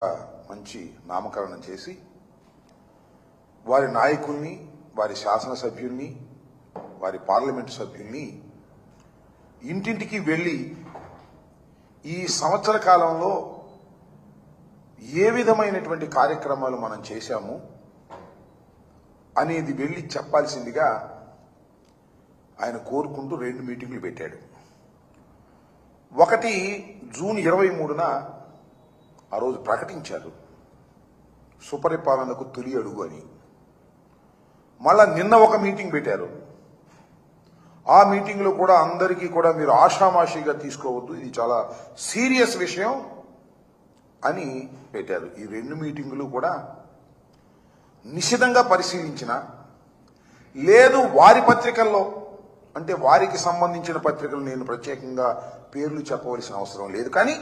మంచి నామకరణం చేసి వారి నాయకుల్ని, వారి శాసనసభ్యుల్ని, వారి పార్లమెంటు సభ్యుల్ని ఇంటింటికి వెళ్ళి ఈ సంవత్సర కాలంలో ఏ విధమైనటువంటి కార్యక్రమాలు మనం చేశాము అనేది వెళ్ళి చెప్పాల్సిందిగా ఆయన కోరుకుంటూ 2 మీటింగులు పెట్టాడు. ఒకటి జూన్ 23న ఆ రోజు ప్రకటించారు సుపరిపాలనకు తొలి అడుగు అని. మళ్ళా నిన్న ఒక మీటింగ్ పెట్టారు. ఆ మీటింగ్లో కూడా అందరికీ కూడా మీరు ఆషామాషిగా తీసుకోవద్దు, ఇది చాలా సీరియస్ విషయం అని పెట్టారు. ఈ 2 మీటింగులు కూడా నిశితంగా పరిశీలించిన లేదు వారి పత్రికల్లో, అంటే వారికి సంబంధించిన పత్రికలు నేను ప్రత్యేకంగా పేర్లు చెప్పవలసిన అవసరం లేదు, కానీ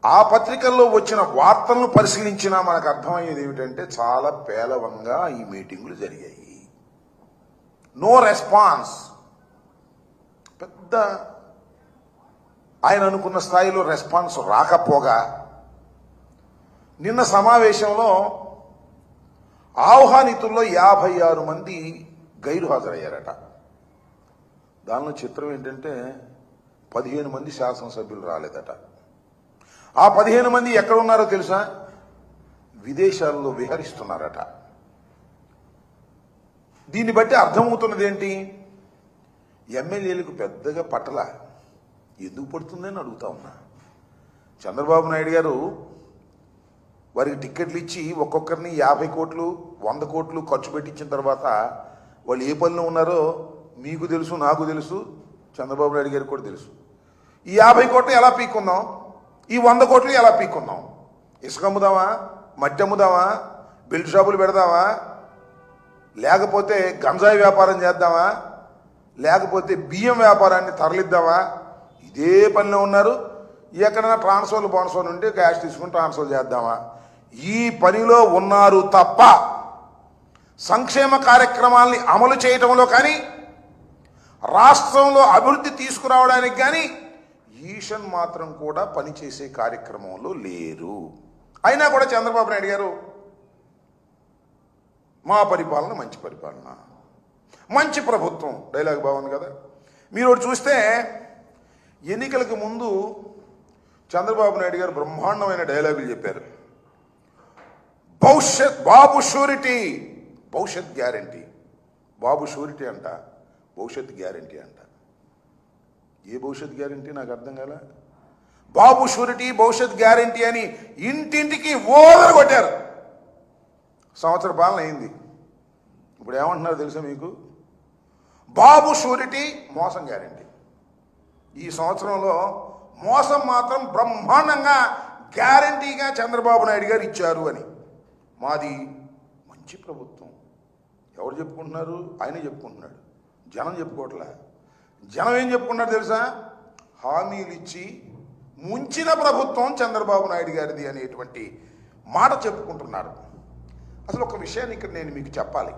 ఆ పత్రికల్లో వచ్చిన వార్తలను పరిశీలించినా మనకు అర్థమయ్యేది ఏమిటంటే చాలా పేలవంగా ఈ మీటింగులు జరిగాయి. No response. పెద్ద ఆయన అనుకున్న స్థాయిలో రెస్పాన్స్ రాకపోగా నిన్న సమావేశంలో ఆహ్వానితుల్లో 56 మంది గైరు హాజరయ్యారట. దానిలో చిత్రం ఏంటంటే 15 మంది శాసనసభ్యులు రాలేదట. ఆ 15 మంది ఎక్కడ ఉన్నారో తెలుసా? విదేశాల్లో విహరిస్తున్నారట. దీన్ని బట్టి అర్థమవుతున్నది ఏంటి? ఎమ్మెల్యేలకు పెద్దగా పట్టల. ఎందుకు పడుతుందని అడుగుతా ఉన్నా. చంద్రబాబు నాయుడు గారు వారికి టిక్కెట్లు ఇచ్చి ఒక్కొక్కరిని 50 కోట్లు 100 కోట్లు ఖర్చు పెట్టించిన తర్వాత వాళ్ళు ఏ పనిలో ఉన్నారో మీకు తెలుసు, నాకు తెలుసు, చంద్రబాబు నాయుడు గారికి కూడా తెలుసు. ఈ 50 కోట్లు ఎలా పీక్కుందాం, ఈ 100 కోట్లు ఎలా పీక్కుందాం? ఇసుక అమ్ముదామా, మట్టి అమ్ముదామా, బెల్ట్ షాపులు పెడదామా, లేకపోతే గంజాయి వ్యాపారం చేద్దామా, లేకపోతే బియ్యం వ్యాపారాన్ని తరలిద్దామా? ఇదే పనిలో ఉన్నారు. ఎక్కడైనా ట్రాన్స్ఫర్లు బోనస్ఫర్ ఉంటే క్యాష్ తీసుకుని ట్రాన్స్ఫర్ చేద్దామా? ఈ పనిలో ఉన్నారు తప్ప సంక్షేమ కార్యక్రమాల్ని అమలు చేయటంలో కానీ, రాష్ట్రంలో అభివృద్ధి తీసుకురావడానికి కానీ ఈషన్ మాత్రం కూడా పనిచేసే కార్యక్రమంలో లేరు. అయినా కూడా చంద్రబాబు నాయుడు గారు మా పరిపాలన మంచి పరిపాలన, మంచి ప్రభుత్వం డైలాగ్ బాగుంది కదా. మీరు ఒకటి చూస్తే ఎన్నికలకు ముందు చంద్రబాబు నాయుడు గారు బ్రహ్మాండమైన డైలాగులు చెప్పారు. బాబు షూరిటీ, భవిష్యత్ గ్యారంటీ. బాబు షూరిటీ అంట, భవిష్యత్ గ్యారంటీ అంట. ఏ భవిష్యత్ గ్యారంటీ నాకు అర్థం కాల. బాబు షూరిటీ, భవిష్యత్ గ్యారంటీ అని ఇంటింటికి ఓదరు కొట్టారు. సంవత్సర పాలన అయింది. ఇప్పుడు ఏమంటున్నారు తెలుసా మీకు? బాబు షూరిటీ, మోసం గ్యారంటీ. ఈ సంవత్సరంలో మోసం మాత్రం బ్రహ్మాండంగా గ్యారంటీగా చంద్రబాబు నాయుడు గారు ఇచ్చారు అని. మాది మంచి ప్రభుత్వం. ఎవరు చెప్పుకుంటున్నారు? ఆయనే చెప్పుకుంటున్నాడు, జనం చెప్పుకోవట్లే. జనం ఏం చెప్పుకున్నారు తెలుసా? హామీలు ఇచ్చి ముంచిన ప్రభుత్వం చంద్రబాబు నాయుడు గారిది అనేటువంటి మాట చెప్పుకుంటున్నారు. అసలు ఒక విషయాన్ని ఇక్కడ నేను మీకు చెప్పాలి,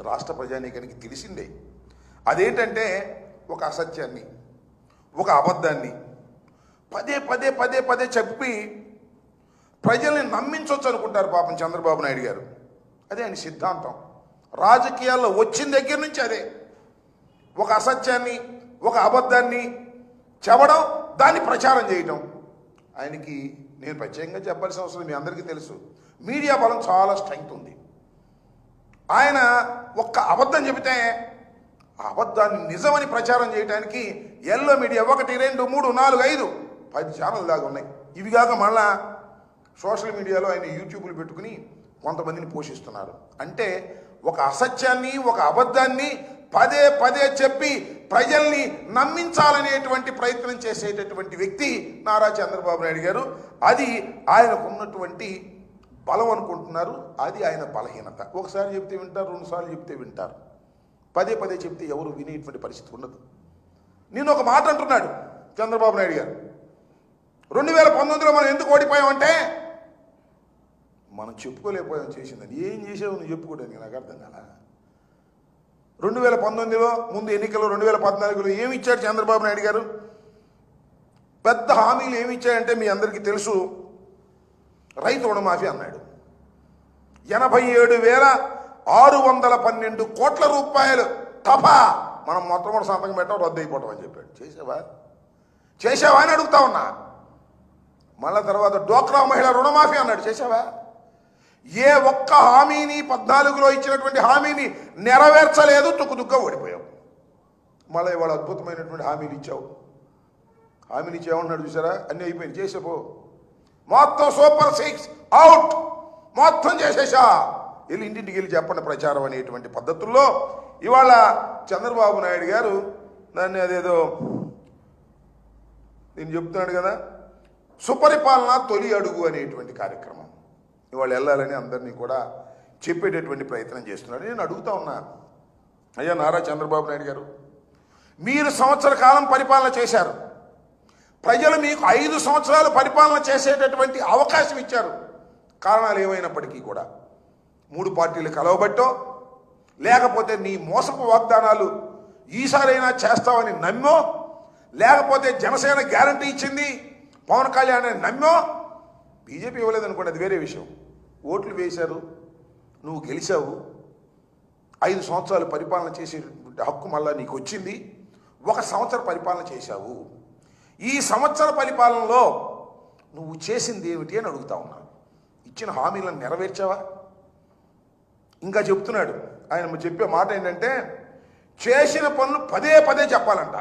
రాష్ట్ర ప్రజానీకానికి తెలిసిందే. అదేంటంటే ఒక అసత్యాన్ని, ఒక అబద్ధాన్ని పదే పదే పదే పదే చెప్పి ప్రజల్ని నమ్మించవచ్చు అనుకుంటారు పాపం చంద్రబాబు నాయుడు గారు. అదే ఆయన సిద్ధాంతం. రాజకీయాల్లో వచ్చిన దగ్గర నుంచి అదే. ఒక అసత్యాన్ని, ఒక అబద్ధాన్ని చెప్పడం, దాన్ని ప్రచారం చేయటం. ఆయనకి నేను ప్రత్యేకంగా చెప్పాల్సిన అవసరం మీ అందరికీ తెలుసు. మీడియా బలం చాలా స్ట్రెంగ్త్ ఉంది. ఆయన ఒక్క అబద్ధం చెబితే ఆ అబద్ధాన్ని నిజమని ప్రచారం చేయడానికి ఎల్లో మీడియా 1 2 3 4 5 10 ఛానల్ దాకా ఉన్నాయి. ఇవి కాక మళ్ళా సోషల్ మీడియాలో ఆయన యూట్యూబ్లు పెట్టుకుని కొంతమందిని పోషిస్తున్నారు. అంటే ఒక అసత్యాన్ని, ఒక అబద్ధాన్ని పదే పదే చెప్పి ప్రజల్ని నమ్మించాలనేటువంటి ప్రయత్నం చేసేటటువంటి వ్యక్తి నారా చంద్రబాబు నాయుడు గారు. అది ఆయనకున్నటువంటి బలం అనుకుంటున్నారు. అది ఆయన బలహీనత. ఒకసారి చెప్తే వింటారు, 2 సార్లు చెప్తే వింటారు. పదే పదే చెప్తే ఎవరు వినేటువంటి పరిస్థితి ఉండదు. నేను ఒక మాట అంటున్నాడు చంద్రబాబు నాయుడు గారు, 2019లో మనం ఎందుకు ఓడిపోయామంటే మనం చెప్పుకోలేకపోయాం చేసిందని. ఏం చేసావు నువ్వు చెప్పుకోవడానికి? నాకు అర్థం కాల. 2019లో ముందు ఎన్నికల్లో 2014లో ఏమి ఇచ్చాడు చంద్రబాబు నాయుడు గారు? పెద్ద హామీలు ఏమి ఇచ్చాయంటే మీ అందరికీ తెలుసు. రైతు రుణమాఫీ అన్నాడు. 87,612 కోట్ల రూపాయలు తపా మనం మొత్తం కూడా సంతకం పెట్టడం రద్దు అయిపోవటం అని చెప్పాడు. చేసావా అని అడుగుతా ఉన్నా. మళ్ళా తర్వాత డ్వాక్రా మహిళా రుణమాఫీ అన్నాడు. చేసావా? ఏ ఒక్క హామీని 14లో ఇచ్చినటువంటి హామీని నెరవేర్చలేదు. తుక్కుతుగ్గా ఓడిపోయావు. మళ్ళీ ఇవాళ అద్భుతమైనటువంటి హామీలు ఇచ్చావు. హామీలు ఇచ్చామన్నాడు చూసారా, అన్నీ అయిపోయింది. చేసేపో మొత్తం సూపర్ 6 అవుట్ మొత్తం చేసేసా. వెళ్ళి ఇంటింటికి వెళ్ళి చెప్పండి ప్రచారం అనేటువంటి పద్ధతుల్లో ఇవాళ చంద్రబాబు నాయుడు గారు దాన్ని అదేదో నేను చెప్తున్నాడు కదా, సుపరిపాలన తొలి అడుగు అనేటువంటి కార్యక్రమం ఇవాళ వెళ్ళాలని అందరినీ కూడా చెప్పేటటువంటి ప్రయత్నం చేస్తున్నాడు. నేను అడుగుతా ఉన్నా, అయ్యా నారా చంద్రబాబు నాయుడు గారు, మీరు సంవత్సర కాలం పరిపాలన చేశారు. ప్రజలు మీకు 5 సంవత్సరాలు పరిపాలన చేసేటటువంటి అవకాశం ఇచ్చారు. కారణాలు ఏమైనప్పటికీ కూడా 3 పార్టీలు కలవబట్టో లేకపోతే నీ మోసపు వాగ్దానాలు ఈసారైనా చేస్తావని నమ్మో, లేకపోతే జనసేన గ్యారంటీ ఇచ్చింది పవన్ కళ్యాణ్ అని నమ్మో, బీజేపీ ఇవ్వలేదనుకోండి, అది వేరే విషయం. ఓట్లు వేశారు, నువ్వు గెలిచావు, 5 సంవత్సరాలు పరిపాలన చేసే హక్కు మళ్ళా నీకు వచ్చింది. 1 సంవత్సరం పరిపాలన చేశావు. ఈ సంవత్సర పరిపాలనలో నువ్వు చేసింది ఏమిటి అని అడుగుతా ఉన్నా. ఇచ్చిన హామీలను నెరవేర్చావా? ఇంకా చెప్తున్నాడు ఆయన. చెప్పే మాట ఏంటంటే, చేసిన పనులు పదే చెప్పాలంట.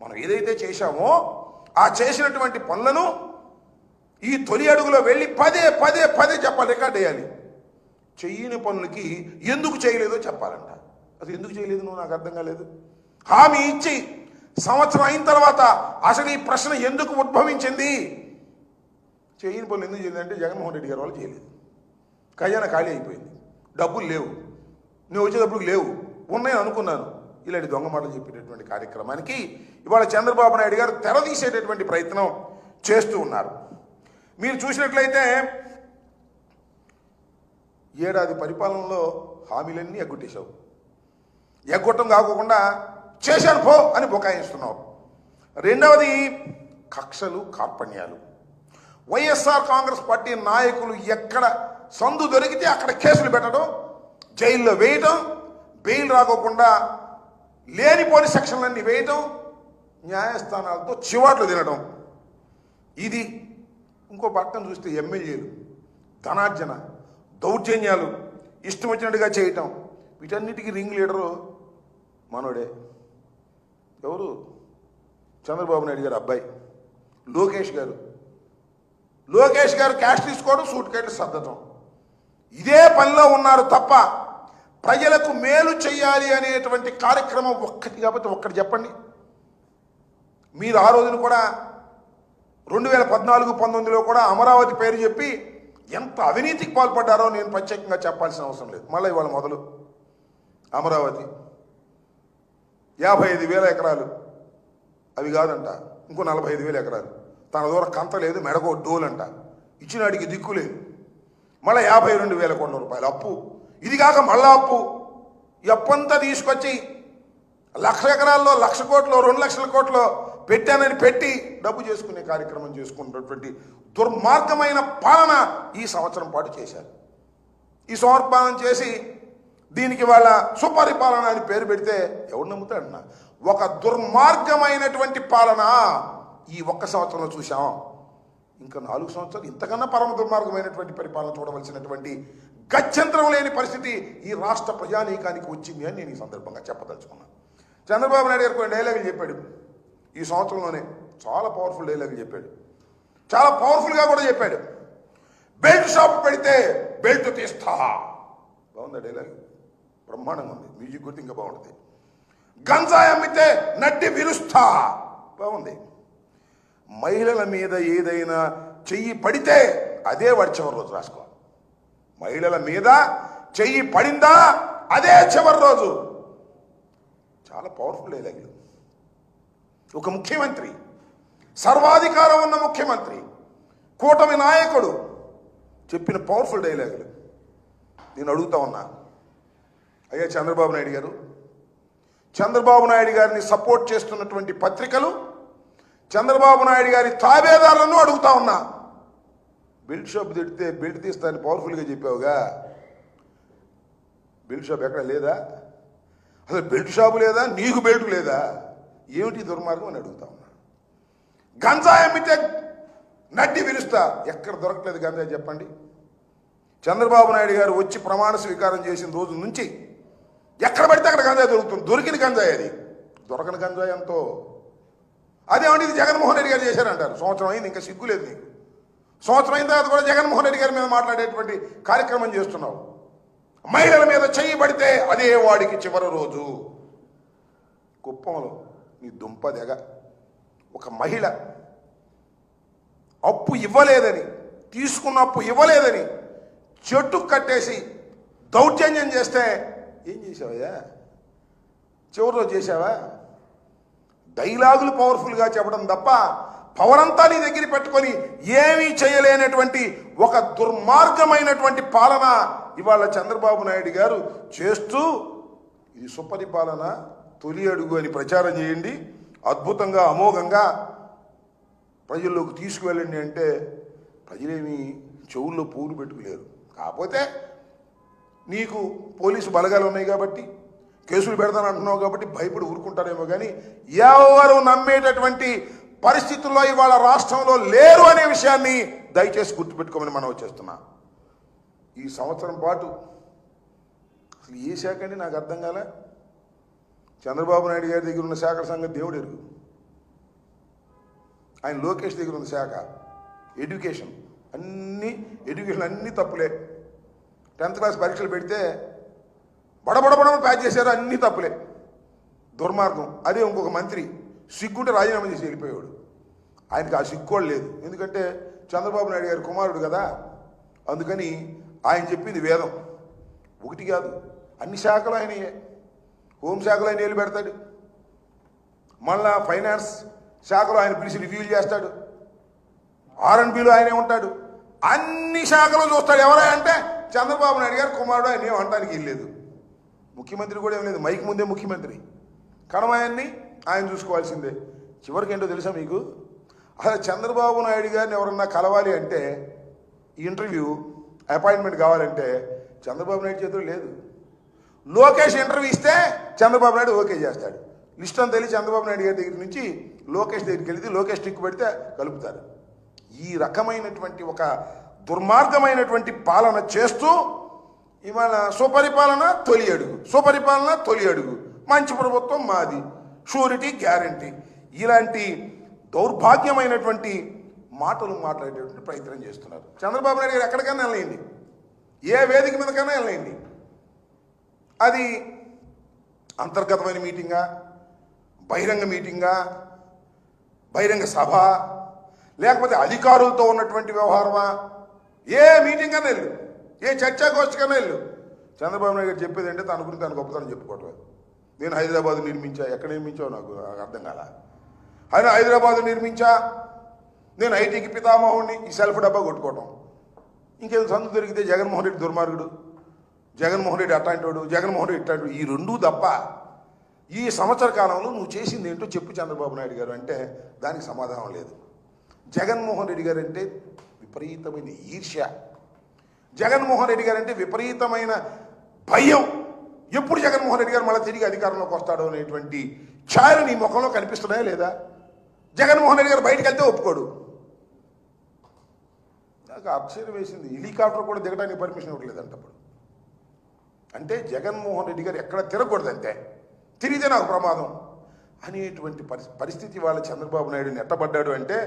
మనం ఏదైతే చేశామో ఆ చేసినటువంటి పనులను ఈ తొలి అడుగులో వెళ్ళి పదే చెప్పాలి, రికార్డ్ వేయాలి. చెయ్యని పనులకి ఎందుకు చేయలేదో చెప్పాలంట. అది ఎందుకు చేయలేదు నువ్వు నాకు అర్థం కాలేదు. హామీ ఇచ్చి సంవత్సరం అయిన తర్వాత అసలు ఈ ప్రశ్న ఎందుకు ఉద్భవించింది? చేయని పనులు ఎందుకు చేయలేదంటే జగన్మోహన్ రెడ్డి గారి వాళ్ళు చేయలేదు. ఖజానా ఖాళీ అయిపోయింది, డబ్బులు లేవు, నువ్వు వచ్చేటప్పుడు లేవు, ఉన్నాయని అనుకున్నాను. ఇలాంటి దొంగ మాటలు చెప్పేటటువంటి కార్యక్రమానికి ఇవాళ చంద్రబాబు నాయుడు గారు తెరదీసేటటువంటి ప్రయత్నం చేస్తూ ఉన్నారు. మీరు చూసినట్లయితే ఏడాది పరిపాలనలో హామీలన్నీ ఎగ్గొట్టేశావు. ఎగ్గొట్టం కాకుండా చేశాను పో అని బుకాయిస్తున్నావు. రెండవది కక్షలు, కార్పణ్యాలు. వైఎస్ఆర్ కాంగ్రెస్ పార్టీ నాయకులు ఎక్కడ సందు దొరికితే అక్కడ కేసులు పెట్టడం, జైల్లో వేయటం, బెయిల్ రాకోకుండా లేనిపోని సెక్షన్లన్నీ వేయటం, న్యాయస్థానాలతో చివాట్లు తినడం. ఇది ఇంకో పక్కన చూస్తే ఎమ్మెల్యేలు ధనార్జన, దౌర్జన్యాలు ఇష్టం వచ్చినట్టుగా చేయటం. వీటన్నిటికీ రింగ్ లీడరు మనోడే. ఎవరు? చంద్రబాబు నాయుడు గారు అబ్బాయి లోకేష్ గారు క్యాష్ తీసుకోవడం, సూట్ కేట్లు సర్దటం. ఇదే పనిలో ఉన్నారు తప్ప ప్రజలకు మేలు చేయాలి అనేటువంటి కార్యక్రమం ఒక్కటి కాబట్టి ఒక్కటి చెప్పండి. మీరు ఆ రోజున కూడా 2014-19లో కూడా అమరావతి పేరు చెప్పి ఎంత అవినీతికి పాల్పడ్డారో నేను ప్రత్యేకంగా చెప్పాల్సిన అవసరం లేదు. మళ్ళీ ఇవాళ మొదలు అమరావతి 55,000 ఎకరాలు, అవి కాదంట, ఇంకో 45,000 ఎకరాలు. తన దూరం కంత లేదు, మెడకో డోలంట, ఇచ్చినాడికి దిక్కు లేదు. మళ్ళీ 52,000 కోట్ల రూపాయలు అప్పు. ఇది కాక మళ్ళా అప్పు. ఈ అప్పంతా తీసుకొచ్చి 1,00,000 ఎకరాల్లో 1,00,000 కోట్లు 2,00,000 కోట్లు పెట్టానని పెట్టి డబ్బు చేసుకునే కార్యక్రమం చేసుకున్నటువంటి దుర్మార్గమైన పాలన ఈ సంవత్సరం పాటు చేశారు. ఈ సమర్పణం చేసి దీనికి వాళ్ళ సుపరిపాలన అని పేరు పెడితే ఎవరు నమ్ముతాడన్నా? ఒక దుర్మార్గమైనటువంటి పాలన ఈ 1 సంవత్సరంలో చూసాం. ఇంకా 4 సంవత్సరాలు ఇంతకన్నా పరమ దుర్మార్గమైనటువంటి పరిపాలన చూడవలసినటువంటి గత్యంతరం లేని పరిస్థితి ఈ రాష్ట్ర ప్రజానీకానికి వచ్చింది అని నేను ఈ సందర్భంగా చెప్పదలుచుకున్నాను. చంద్రబాబు నాయుడు గారు కొన్ని డైలాగులు చెప్పాడు ఈ సంవత్సరంలోనే. చాలా పవర్ఫుల్ డైలాగులు చెప్పాడు, చాలా పవర్ఫుల్గా కూడా చెప్పాడు. బెల్ట్ షాప్ పెడితే బెల్ట్ తీస్తా. బాగుంది డైలాగ్, బ్రహ్మాండంగా ఉంది. మ్యూజిక్ గుర్తు ఇంకా బాగుంటుంది. గంజాయి అమ్మితే నడ్డి విరుస్తా. బాగుంది. మహిళల మీద ఏదైనా చెయ్యి పడితే అదే వాడి చివరి రోజు రాసుకోవాలి. మహిళల మీద చెయ్యి పడిందా అదే చివరి రోజు. చాలా పవర్ఫుల్ డైలాగులు. ఒక ముఖ్యమంత్రి, సర్వాధికారం ఉన్న ముఖ్యమంత్రి, కూటమి నాయకుడు చెప్పిన పవర్ఫుల్ డైలాగులు. నేను అడుగుతా ఉన్నా, అయ్యా చంద్రబాబు నాయుడు గారు, చంద్రబాబు నాయుడు గారిని సపోర్ట్ చేస్తున్నటువంటి పత్రికలు, చంద్రబాబు నాయుడు గారి తాబేదారులను అడుగుతా ఉన్నా, బెల్ట్ షాప్ తిడితే బెల్ట్ తీస్తానని పవర్ఫుల్గా చెప్పావుగా, బెల్ట్ షాప్ ఎక్కడ లేదా? అసలు బెల్ట్ షాపు లేదా, నీకు బెల్ట్ లేదా? ఏమిటి దుర్మార్గం అని అడుగుతా ఉన్నా. గంజాయి అమ్మితే నడ్డి పిలుస్తా, ఎక్కడ దొరకలేదు గంజాయి చెప్పండి. చంద్రబాబు నాయుడు గారు వచ్చి ప్రమాణ స్వీకారం చేసిన రోజు నుంచి ఎక్కడ పడితే అక్కడ గంజాయి దొరుకుతుంది. దొరికిన గంజాయి అది, దొరకని గంజాయి ఎంతో. అదేమంటే ఇది జగన్మోహన్ రెడ్డి గారు చేశారంటారు. సంవత్సరం అయింది, ఇంకా సిగ్గు లేదు నీకు. సంవత్సరం అయిన తర్వాత కూడా జగన్మోహన్ రెడ్డి గారి మీద మాట్లాడేటువంటి కార్యక్రమం చేస్తున్నావు. మహిళల మీద చెయ్యి పడితే అదే వాడికి చివరి రోజు. కుప్పంలో నీ దుంప దెగ, ఒక మహిళ అప్పు ఇవ్వలేదని, తీసుకున్న అప్పు ఇవ్వలేదని చెట్టు కట్టేసి దౌర్జన్యం చేస్తే ఏం చేసావయ్యా? చివరిలో చేసావా? డైలాగులు పవర్ఫుల్గా చెప్పడం తప్ప పవర్ అంతా నీ దగ్గర పెట్టుకొని ఏమీ చేయలేనటువంటి ఒక దుర్మార్గమైనటువంటి పాలన ఇవాళ చంద్రబాబు నాయుడు గారు చేస్తూ, ఇది సుపరిపాలన తొలి అడుగు అని ప్రచారం చేయండి, అద్భుతంగా అమోఘంగా ప్రజల్లోకి తీసుకువెళ్ళండి అంటే ప్రజలేమి చెవుల్లో పూలు పెట్టుకోలేరు. కాకపోతే నీకు పోలీసు బలగాలు ఉన్నాయి కాబట్టి, కేసులు పెడతానంటున్నావు కాబట్టి భయపడి ఊరుకుంటారేమో, కానీ ఎవరు నమ్మేటటువంటి పరిస్థితుల్లో ఇవాళ రాష్ట్రంలో లేరు అనే విషయాన్ని దయచేసి గుర్తుపెట్టుకోమని మనం వచ్చేస్తున్నా. ఈ సంవత్సరం పాటు అసలు ఏ శాఖ అండి నాకు అర్థం కాలే. చంద్రబాబు నాయుడు గారి దగ్గర ఉన్న శాఖల సంగతి దేవుడు ఎరుగు. ఆయన లోకేష్ దగ్గర ఉన్న శాఖ ఎడ్యుకేషన్, ఎడ్యుకేషన్ అన్నీ తప్పులే. 10th క్లాస్ పరీక్షలు పెడితే బడబడబడ ప్యాచ్ చేశారు, అన్నీ తప్పులే, దుర్మార్గం. అదే ఇంకొక మంత్రి సిగ్గుంటే రాజీనామా చేసి వెళ్ళిపోయాడు. ఆయనకి ఆ సిగ్గు కూడా లేదు, ఎందుకంటే చంద్రబాబు నాయుడు గారి కుమారుడు కదా. అందుకని ఆయన చెప్పింది వేదం. ఒకటి కాదు, అన్ని శాఖలు ఆయనయే. హోంశాఖలో ఆయన ఏళ్ళు పెడతాడు, మళ్ళా ఫైనాన్స్ శాఖలో ఆయన పిలిచి రివ్యూలు చేస్తాడు, R&Bలో ఆయనే ఉంటాడు, అన్ని శాఖలు చూస్తాడు. ఎవరా అంటే చంద్రబాబు నాయుడు గారు కుమారుడు. ఆయన ఏం అనడానికి వెళ్ళలేదు. ముఖ్యమంత్రి కూడా ఏం లేదు, మైక్ ముందే ముఖ్యమంత్రి. కణమాయాన్ని ఆయన చూసుకోవాల్సిందే. చివరికి ఏంటో తెలుసా మీకు? అసలు చంద్రబాబు నాయుడు గారిని ఎవరన్నా కలవాలి అంటే, ఇంటర్వ్యూ అపాయింట్మెంట్ కావాలంటే చంద్రబాబు నాయుడు చేతులు లేదు. లోకేష్ ఇంటర్వ్యూ ఇస్తే చంద్రబాబు నాయుడు ఓకే చేస్తాడు. లిస్ట్ అంతా వెళ్ళి చంద్రబాబు నాయుడు గారి దగ్గర నుంచి లోకేష్ దగ్గరికి వెళితే లోకేష్ టిక్కు పెడితే కలుపుతారు. ఈ రకమైనటువంటి ఒక దుర్మార్గమైనటువంటి పాలన చేస్తూ ఇవాళ సుపరిపాలన తొలి అడుగు, సుపరిపాలన తొలి అడుగు, మంచి ప్రభుత్వం మాది, షూరిటీ గ్యారంటీ, ఇలాంటి దౌర్భాగ్యమైనటువంటి మాటలు మాట్లాడేటువంటి ప్రయత్నం చేస్తున్నారు. చంద్రబాబు నాయుడు గారు ఎక్కడికైనా వెళ్ళండి, ఏ వేదిక మీదకైనా వెళ్ళండి, అది అంతర్గతమైన మీటింగా, బహిరంగ మీటింగా, బహిరంగ సభ, లేకపోతే అధికారులతో ఉన్నటువంటి వ్యవహారమా, ఏ మీటింగ్ కన్నా వెళ్ళు, ఏ చర్చాగోష్ఠి కన్నా వెళ్ళు, చంద్రబాబు నాయుడు గారు చెప్పేది అంటే తన గురించి తన గొప్పతనం చెప్పుకోవటం. నేను హైదరాబాద్ నిర్మించా, ఎక్కడ నిర్మించావు నాకు అర్థం కాల. ఆయన హైదరాబాద్ నిర్మించా, నేను ఐటీకి పితామహుడిని, ఈ సెల్ఫ్ డబ్బా కొట్టుకోవటం. ఇంకేదో సందు దొరికితే జగన్మోహన్ రెడ్డి దుర్మార్గుడు, జగన్మోహన్ రెడ్డి అట్లాంటివాడు, జగన్మోహన్ రెడ్డి ఇట్లాంటి, ఈ రెండూ తప్ప ఈ సంవత్సర కాలంలో నువ్వు చేసింది ఏంటో చెప్పు చంద్రబాబు నాయుడు గారు అంటే దానికి సమాధానం లేదు. జగన్మోహన్ రెడ్డి గారు అంటే విపరీతమైన ఈర్ష్య, జగన్మోహన్ రెడ్డి గారు అంటే విపరీతమైన భయం. ఎప్పుడు జగన్మోహన్ రెడ్డి గారు మళ్ళీ తిరిగి అధికారంలోకి వస్తాడో అనేటువంటి ఛాయలు నీ ముఖంలో కనిపిస్తున్నాయా లేదా? జగన్మోహన్ రెడ్డి గారు బయటకు వెళ్తే ఒప్పుకోడు. నాకు ఆశ్చర్యం వేసింది, హెలికాప్టర్ కూడా దిగడానికి పర్మిషన్ ఇవ్వట్లేదంట అప్పుడు. అంటే జగన్మోహన్ రెడ్డి గారు ఎక్కడ తిరగకూడదంటే, తిరిగితే నాకు ప్రమాదం అనేటువంటి పరిస్థితి వాళ్ళ చంద్రబాబు నాయుడు నెట్టబడ్డాడు అంటే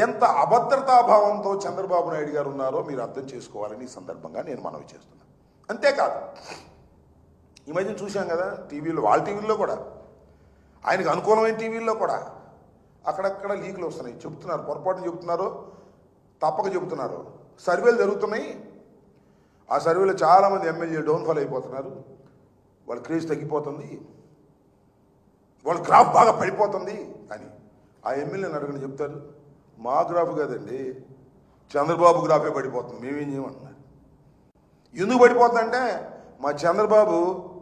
ఎంత అభద్రతాభావంతో చంద్రబాబు నాయుడు గారు ఉన్నారో మీరు అర్థం చేసుకోవాలని ఈ సందర్భంగా నేను మనవి చేస్తున్నాను. అంతేకాదు, ఈ మధ్యన చూశాం కదా టీవీలో, వాళ్ళ టీవీల్లో కూడా, ఆయనకు అనుకూలమైన టీవీల్లో కూడా అక్కడక్కడ లీకులు వస్తున్నాయి. చెబుతున్నారు, పొరపాటున చెబుతున్నారు, తప్పక చెబుతున్నారు. సర్వేలు జరుగుతున్నాయి, ఆ సర్వేలో చాలామంది ఎమ్మెల్యే డౌన్ఫాల్ అయిపోతున్నారు, వాళ్ళ క్రేజ్ తగ్గిపోతుంది, వాళ్ళ గ్రాఫ్ బాగా పడిపోతుంది అని. ఆ ఎమ్మెల్యేని అడగని చెప్తారు, మా గ్రాఫ్ కాదండి, చంద్రబాబు గ్రాఫే పడిపోతుంది, మేమేం చేయమంటున్నారు. ఎందుకు పడిపోతుందంటే మా చంద్రబాబు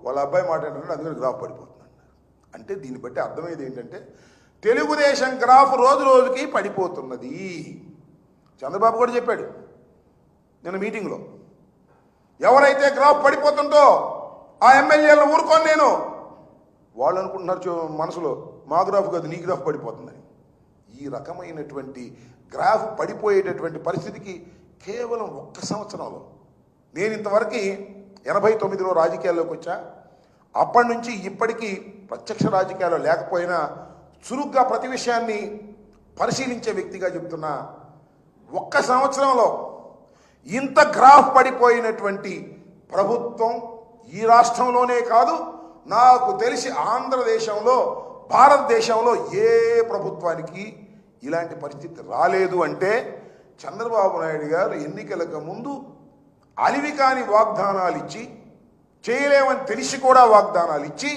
వాళ్ళ అబ్బాయి మాట ఏంటంటే అందుకని గ్రాఫ్ పడిపోతుంది అన్నారు. అంటే దీన్ని బట్టి అర్థమయ్యేది ఏంటంటే తెలుగుదేశం గ్రాఫ్ రోజు రోజుకి పడిపోతున్నది. చంద్రబాబు కూడా చెప్పాడు, నిన్న మీటింగ్లో. ఎవరైతే గ్రాఫ్ పడిపోతుందో ఆ ఎమ్మెల్యేలను ఊరుకోను నేను. వాళ్ళు అనుకుంటున్నారు మనసులో, మా గ్రాఫ్ కాదు నీ గ్రాఫ్ పడిపోతుందని. ఈ రకమైనటువంటి గ్రాఫ్ పడిపోయేటటువంటి పరిస్థితికి కేవలం 1 సంవత్సరంలో, నేను ఇంతవరకు 89లో రాజకీయాల్లోకి వచ్చా. అప్పటి నుంచి ఇప్పటికీ ప్రత్యక్ష రాజకీయాల్లో లేకపోయినా చురుగ్గా ప్రతి విషయాన్ని పరిశీలించే వ్యక్తిగా చెప్తున్నా, 1 సంవత్సరంలో ఇంత గ్రాఫ్ పడిపోయినటువంటి ప్రభుత్వం ఈ రాష్ట్రంలోనే కాదు, నాకు తెలిసి ఆంధ్రదేశంలో, భారతదేశంలో ఏ ప్రభుత్వానికి ఇలాంటి పరిస్థితి రాలేదు. అంటే చంద్రబాబు నాయుడు గారు ఎన్నికలకు ముందు అలివి కాని వాగ్దానాలు ఇచ్చి, చేయలేమని తెలిసి కూడా వాగ్దానాలు ఇచ్చి,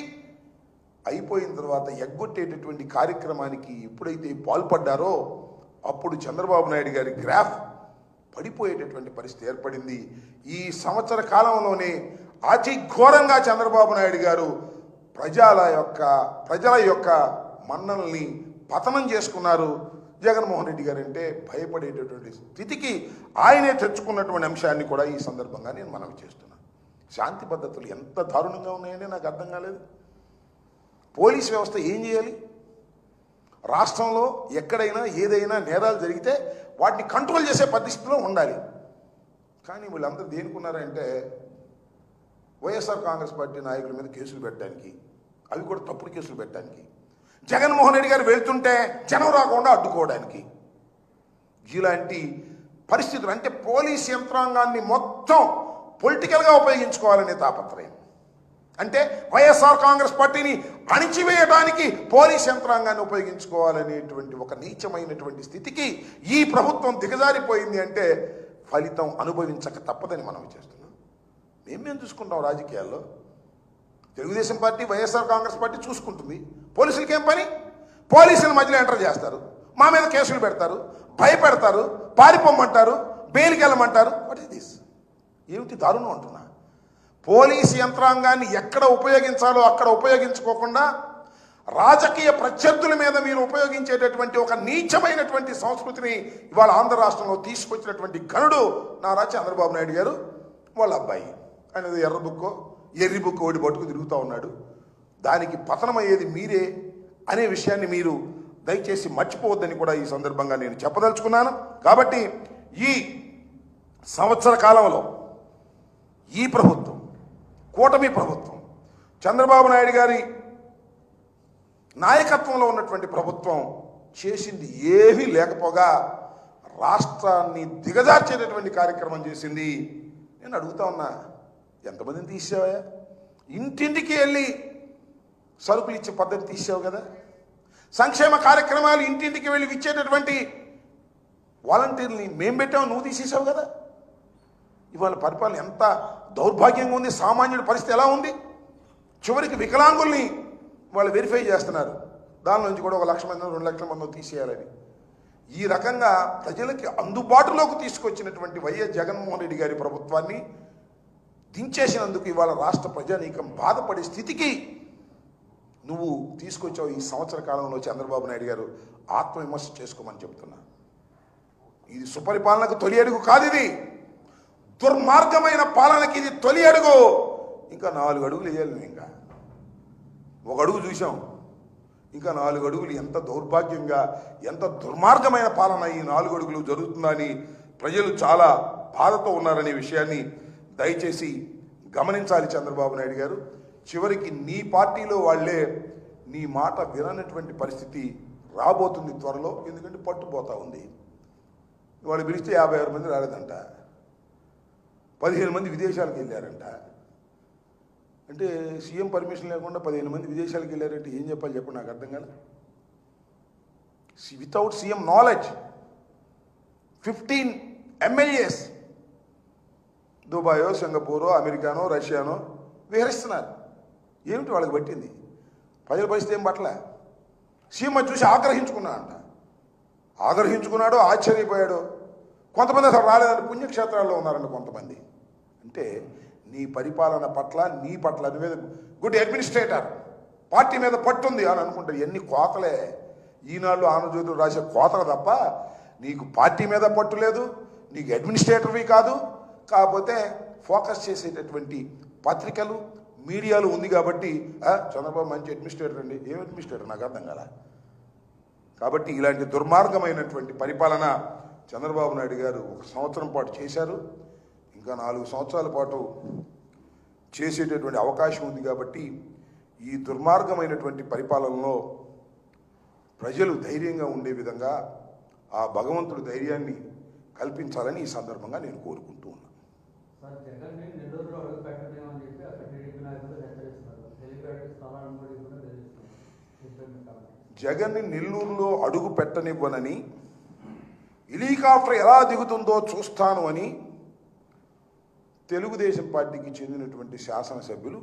అయిపోయిన తర్వాత ఎగ్గొట్టేటటువంటి కార్యక్రమానికి ఎప్పుడైతే పాల్పడ్డారో అప్పుడు చంద్రబాబు నాయుడు గారి గ్రాఫ్ పడిపోయేటటువంటి పరిస్థితి ఏర్పడింది. ఈ సంవత్సర కాలంలోనే అతి ఘోరంగా చంద్రబాబు నాయుడు గారు ప్రజల యొక్క మన్నల్ని పతనం చేసుకున్నారు. జగన్మోహన్ రెడ్డి గారు అంటే భయపడేటటువంటి స్థితికి ఆయనే తెచ్చుకున్నటువంటి అంశాన్ని కూడా ఈ సందర్భంగా నేను మనవి చేస్తున్నాను. శాంతి పద్ధతులు ఎంత దారుణంగా ఉన్నాయంటే నాకు అర్థం కాలేదు. పోలీస్ వ్యవస్థ ఏం చేయాలి? రాష్ట్రంలో ఎక్కడైనా ఏదైనా నేరాలు జరిగితే వాటిని కంట్రోల్ చేసే పరిస్థితిలో ఉండాలి. కానీ వీళ్ళందరూ దేనికున్నారంటే వైఎస్ఆర్ కాంగ్రెస్ పార్టీ నాయకుల మీద కేసులు పెట్టడానికి, అవి కూడా తప్పుడు కేసులు పెట్టడానికి, జగన్మోహన్ రెడ్డి గారు వెళ్తుంటే జనం రాకుండా అడ్డుకోవడానికి, ఇలాంటి పరిస్థితులు. అంటే పోలీస్ యంత్రాంగాన్ని మొత్తం పొలిటికల్గా ఉపయోగించుకోవాలనే తాపత్రయం. అంటే వైఎస్ఆర్ కాంగ్రెస్ పార్టీని అణిచివేయడానికి పోలీస్ యంత్రాంగాన్ని ఉపయోగించుకోవాలనేటువంటి ఒక నీచమైనటువంటి స్థితికి ఈ ప్రభుత్వం దిగజారిపోయింది. అంటే ఫలితం అనుభవించక తప్పదని మనం చేస్తున్నాం. మేమేం చూసుకుంటాం రాజకీయాల్లో? తెలుగుదేశం పార్టీ, వైఎస్ఆర్ కాంగ్రెస్ పార్టీ చూసుకుంటుంది. పోలీసులకి ఏం పని? పోలీసుల మధ్యలో ఎంటర్ చేస్తారు, మా మీద కేసులు పెడతారు, భయపెడతారు, పారిపోమ్మంటారు, బెయిల్కి వెళ్ళమంటారు. What is this? ఏమిటి దారుణం అంటున్నా. పోలీసు యంత్రాంగాన్ని ఎక్కడ ఉపయోగించాలో అక్కడ ఉపయోగించుకోకుండా రాజకీయ ప్రత్యర్థుల మీద మీరు ఉపయోగించేటటువంటి ఒక నీచమైనటువంటి సంస్కృతిని ఇవాళ ఆంధ్ర రాష్ట్రంలో తీసుకొచ్చినటువంటి ఘనుడు నారా చంద్రబాబు నాయుడు గారు. వాళ్ళ అబ్బాయి అనేది ఎర్రి బుక్ ఓడి పట్టుకు తిరుగుతూ ఉన్నాడు. దానికి పతనమయ్యేది మీరే అనే విషయాన్ని మీరు దయచేసి మర్చిపోవద్దని కూడా ఈ సందర్భంగా నేను చెప్పదలుచుకున్నాను. కాబట్టి ఈ సంవత్సర కాలంలో ఈ ప్రభుత్వం, కూటమి ప్రభుత్వం, చంద్రబాబు నాయుడు గారి నాయకత్వంలో ఉన్నటువంటి ప్రభుత్వం చేసింది ఏమీ లేకపోగా రాష్ట్రాన్ని దిగజార్చేటటువంటి కార్యక్రమం చేసింది. నేను అడుగుతా ఉన్నా, ఎంతమందిని తీసావా? ఇంటింటికి వెళ్ళి సరుకులు ఇచ్చే పద్ధతి తీసావు కదా. సంక్షేమ కార్యక్రమాలు ఇంటింటికి వెళ్ళి ఇచ్చేటటువంటి వాలంటీర్ని మేము పెట్టావు, నువ్వు తీసేసావు కదా. ఇవాళ పరిపాలన ఎంత దౌర్భాగ్యంగా ఉంది. సామాన్యుడి పరిస్థితి ఎలా ఉంది? చివరికి వికలాంగుల్ని వాళ్ళు వెరిఫై చేస్తున్నారు. దాని నుంచి కూడా 1 లక్ష మంది 2 లక్షల మంది తీసేయాలని. ఈ రకంగా ప్రజలకి అందుబాటులోకి తీసుకొచ్చినటువంటి వైఎస్ జగన్మోహన్ రెడ్డి గారి ప్రభుత్వాన్ని దించేసినందుకు ఇవాళ రాష్ట్ర ప్రజానీకం బాధపడే స్థితికి నువ్వు తీసుకొచ్చావు. ఈ సంవత్సర కాలంలో చంద్రబాబు నాయుడు గారు ఆత్మవిమర్శ చేసుకోమని చెప్తున్నా. ఇది సుపరిపాలనకు తొలి అడుగు కాదు, ఇది దుర్మార్గమైన పాలనకి ఇది తొలి అడుగు. ఇంకా 4 అడుగులు వేయాలి. నువ్వు ఇంకా 1 అడుగు చూసాం, ఇంకా 4 అడుగులు. ఎంత దౌర్భాగ్యంగా, ఎంత దుర్మార్గమైన పాలన ఈ 4 అడుగులు జరుగుతుందని ప్రజలు చాలా బాధతో ఉన్నారనే విషయాన్ని దయచేసి గమనించాలి చంద్రబాబు నాయుడు గారు. చివరికి నీ పార్టీలో వాళ్ళే నీ మాట విననటువంటి పరిస్థితి రాబోతుంది త్వరలో. ఎందుకంటే పట్టుపోతా ఉంది. వాళ్ళు పిలిస్తే 56 మంది రాలేదంట, 15 మంది విదేశాలకు వెళ్ళారంట. అంటే సీఎం పర్మిషన్ లేకుండా 15 మంది విదేశాలకు వెళ్ళారంటే ఏం చెప్పాలి చెప్పండి, నాకు అర్థం కాదు. వితౌట్ సీఎం నాలెడ్జ్ 15 MLAs దుబాయో, సింగపూరో, అమెరికానో, రష్యానో విహరిస్తున్నారు. ఏమిటి వాళ్ళకి పట్టింది? ప్రజల పరిస్థితి ఏం పట్ల? సీఎం చూసి ఆగ్రహించుకున్నాడు, ఆశ్చర్యపోయాడు. కొంతమంది అసలు రాలేదంటే పుణ్యక్షేత్రాల్లో ఉన్నారండి కొంతమంది. అంటే నీ పరిపాలన పట్ల, నీ పట్ల నువ్వే గుడ్ అడ్మినిస్ట్రేటర్, పార్టీ మీద పట్టుంది అని అనుకుంటారు. ఎన్ని కోతలే ఈనాళ్ళు ఆంధ్రజ్యోతులు రాసే కోతలు తప్ప నీకు పార్టీ మీద పట్టు లేదు, నీకు అడ్మినిస్ట్రేటర్వి కాదు. కాకపోతే ఫోకస్ చేసేటటువంటి పత్రికలు మీడియాలు ఉంది కాబట్టి చంద్రబాబు మంచి అడ్మినిస్ట్రేటర్ అండి. ఏం అడ్మినిస్ట్రేటర్ నాకు అర్థం కదా. కాబట్టి ఇలాంటి దుర్మార్గమైనటువంటి పరిపాలన చంద్రబాబు నాయుడు గారు 1 సంవత్సరం పాటు చేశారు. ఇంకా 4 సంవత్సరాల పాటు చేసేటటువంటి అవకాశం ఉంది. కాబట్టి ఈ దుర్మార్గమైనటువంటి పరిపాలనలో ప్రజలు ధైర్యంగా ఉండే విధంగా ఆ భగవంతుడు ధైర్యాన్ని కల్పించాలని ఈ సందర్భంగా నేను కోరుకుంటూ ఉన్నాను. జగన్ని నెల్లూరులో అడుగు పెట్టనివ్వనని, హెలికాప్టర్ ఎలా దిగుతుందో చూస్తాను అని తెలుగుదేశం పార్టీకి చెందినటువంటి శాసనసభ్యులు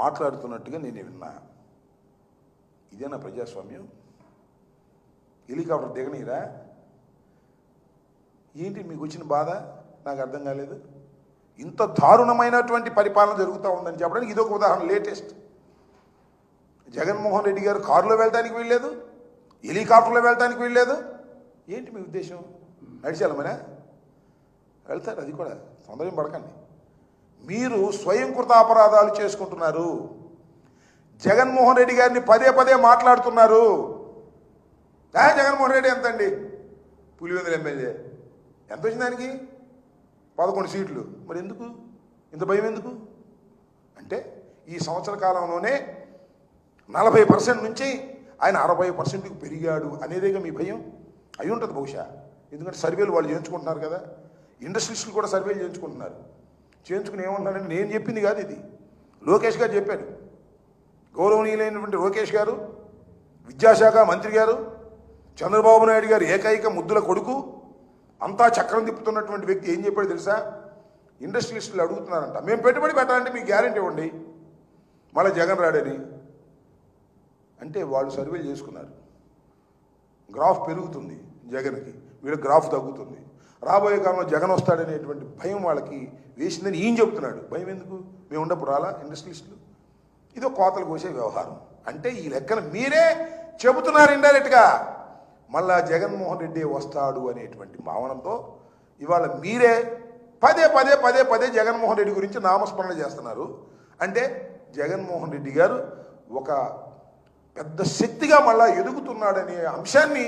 మాట్లాడుతున్నట్టుగా నేను విన్నా. ఇదేనా ప్రజాస్వామ్యం? హెలికాప్టర్ దిగనీరా? ఏంటి మీకు వచ్చిన బాధ? నాకు అర్థం కాలేదు. ఇంత దారుణమైనటువంటి పరిపాలన జరుగుతూ ఉందని చెప్పడానికి ఇదొక ఉదాహరణ. లేటెస్ట్ జగన్మోహన్ రెడ్డి గారు కారులో వెళ్ళడానికి వీల్లేదు, హెలికాప్టర్లో వెళ్ళడానికి వీల్లేదు. ఏంటి మీ ఉద్దేశం? నడిచేయాలమనే వెళ్తారు. అది కూడా తొందర పడకండి. మీరు స్వయం కృత అపరాధాలు చేసుకుంటున్నారు. జగన్మోహన్ రెడ్డి గారిని పదే పదే మాట్లాడుతున్నారు. జగన్మోహన్ రెడ్డి ఎంతండి? పులివెందుల ఎమ్మెల్యే ఎంత వచ్చింది దానికి? 11 సీట్లు. మరి ఎందుకు ఇంత భయం? ఎందుకు అంటే ఈ సంవత్సర కాలంలోనే 40% నుంచి ఆయన 60%కి పెరిగాడు అనేదేగా మీ భయం. అయి ఉంటుంది బహుశా. ఎందుకంటే సర్వేలు వాళ్ళు చేయించుకుంటున్నారు కదా. ఇండస్ట్రీస్లు కూడా సర్వేలు చేయించుకుంటున్నారు. చేయించుకుని ఏమంటున్నారంటే నేను చెప్పింది కాదు, ఇది లోకేష్ గారు చెప్పారు. గౌరవనీయులైనటువంటి లోకేష్ గారు, విద్యాశాఖ మంత్రి గారు, చంద్రబాబు నాయుడు గారు ఏకైక ముద్దుల కొడుకు, అంతా చక్రం తిప్పుతున్నటువంటి వ్యక్తి ఏం చెప్పాడు తెలుసా? ఇండస్ట్రియలిస్టులు అడుగుతున్నారంట, మేము పెట్టుబడి పెట్టాలంటే మీకు గ్యారెంటీ ఇవ్వండి, మళ్ళీ జగన్ రాడని. అంటే వాళ్ళు సర్వేలు చేసుకున్నారు. గ్రాఫ్ పెరుగుతుంది జగన్కి, వీళ్ళకి గ్రాఫ్ తగ్గుతుంది. రాబోయే కాలంలో జగన్ వస్తాడనేటువంటి భయం వాళ్ళకి వేసిందని ఈయన చెప్తున్నాడు. భయం ఎందుకు? మేము ఉన్నప్పుడు రాలా ఇండస్ట్రియలిస్టులు? ఇదో కోతలు కోసే వ్యవహారం. అంటే ఈ లెక్కన మీరే చెబుతున్నారు ఇండైరెక్ట్గా. మళ్ళా జగన్మోహన్ రెడ్డి వస్తాడు అనేటువంటి భావనతో ఇవాళ మీరే పదే పదే పదే పదే జగన్మోహన్ రెడ్డి గురించి నామస్మరణ చేస్తున్నారు. అంటే జగన్మోహన్ రెడ్డి గారు ఒక పెద్ద శక్తిగా మళ్ళా ఎదుగుతున్నాడనే అంశాన్ని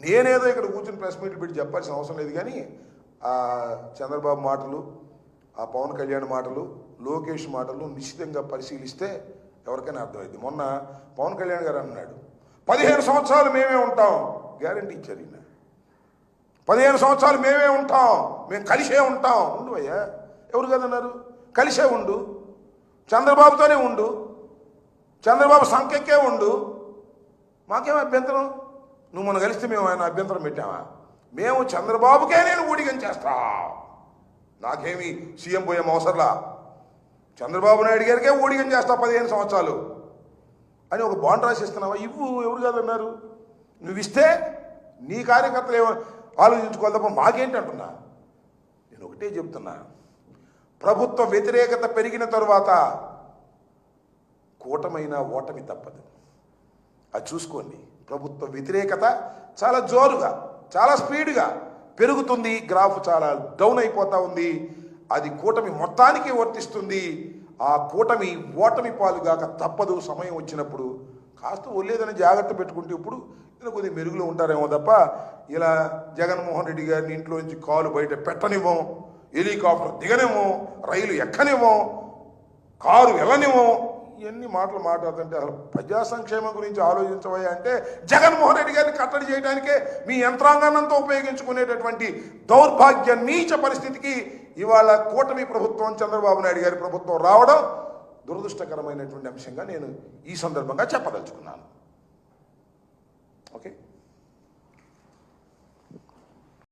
నేనేదో ఇక్కడ కూర్చుని ప్రెస్ మీట్లు పెట్టి చెప్పాల్సిన అవసరం లేదు. కానీ ఆ చంద్రబాబు మాటలు, ఆ పవన్ కళ్యాణ్ మాటలు, లోకేష్ మాటలు నిశ్చితంగా పరిశీలిస్తే ఎవరికైనా అర్థమైంది. మొన్న పవన్ కళ్యాణ్ గారు అన్నాడు 15 సంవత్సరాలు మేమే ఉంటాం, గ్యారంటీ ఇచ్చారు ఈయన. 15 సంవత్సరాలు మేమే ఉంటాం, మేము కలిసే ఉంటాం. ఉండు అయ్యా, ఎవరు కదన్నారు? కలిసే ఉండు, చంద్రబాబుతోనే ఉండు, చంద్రబాబు సంఖ్యకే ఉండు, మాకేం అభ్యంతరం? నువ్వు మనం కలిస్తే మేము ఆయన అభ్యంతరం పెట్టామా? మేము చంద్రబాబుకే నేను ఊడిగం చేస్తా, నాకేమి సీఎం పోయాం అవసరంలా, చంద్రబాబు నాయుడు గారికే ఊడిగం చేస్తా 15 సంవత్సరాలు అని ఒక బాండ్ రాసిస్తున్నావా? ఇవ్వు, ఎవరు కాదన్నారు? నువ్వు ఇస్తే నీ కార్యకర్తలు ఏమో ఆలోచించుకోవాలి తప్ప మాకేంటి అంటున్నా. నేను ఒకటే చెప్తున్నా, ప్రభుత్వ వ్యతిరేకత పెరిగిన తరువాత కూటమైన ఓటమి తప్పదు. అది చూసుకోండి. ప్రభుత్వ వ్యతిరేకత చాలా జోరుగా, చాలా స్పీడ్గా పెరుగుతుంది. గ్రాఫ్ చాలా డౌన్ అయిపోతూ ఉంది. అది కూటమి మొత్తానికి వర్తిస్తుంది. ఆ కూటమి ఓటమి పాలుగాక తప్పదు. సమయం వచ్చినప్పుడు కాస్త ఒళ్ళేదని జాగ్రత్త పెట్టుకుంటే ఇప్పుడు ఇలా కొద్దిగా మెరుగులో ఉంటారేమో తప్ప ఇలా జగన్మోహన్ రెడ్డి గారిని ఇంట్లోంచి కాలు బయట పెట్టనివ్వం, హెలికాప్టర్ దిగనివ్వం, రైలు ఎక్కనివ్వం, కారు వెళ్ళనివ్వం. ఇవన్నీ మాటలు మాట్లాడుతుంటే అసలు ప్రజా సంక్షేమం గురించి ఆలోచించవయ్యా అంటే జగన్మోహన్ రెడ్డి గారిని కట్టడి చేయడానికే మీ యంత్రాంగాన్నంతా ఉపయోగించుకునేటటువంటి దౌర్భాగ్య నీచ పరిస్థితికి ఇవాళ కూటమి ప్రభుత్వం, చంద్రబాబు నాయుడు గారి ప్రభుత్వం రావడం దురదృష్టకరమైనటువంటి అంశంగా నేను ఈ సందర్భంగా చెప్పదలుచుకున్నాను. ఓకే.